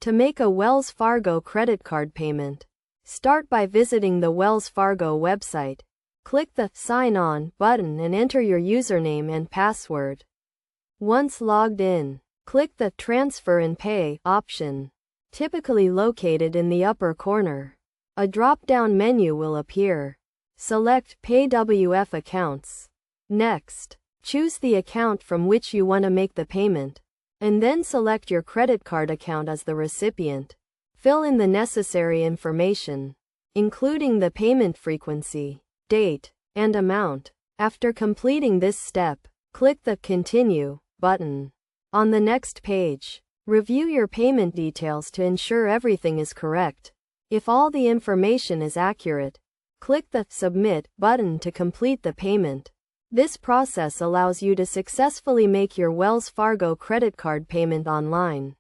To make a Wells Fargo credit card payment, start by visiting the Wells Fargo website. Click the Sign On button and enter your username and password. Once logged in, click the Transfer and Pay option, typically located in the upper corner. A drop-down menu will appear. Select Pay WF Accounts. Next, choose the account from which you want to make the payment, and then select your credit card account as the recipient. Fill in the necessary information, including the payment frequency, date, and amount. After completing this step, click the Continue button. On the next page, review your payment details to ensure everything is correct. If all the information is accurate, click the Submit button to complete the payment. This process allows you to successfully make your Wells Fargo credit card payment online.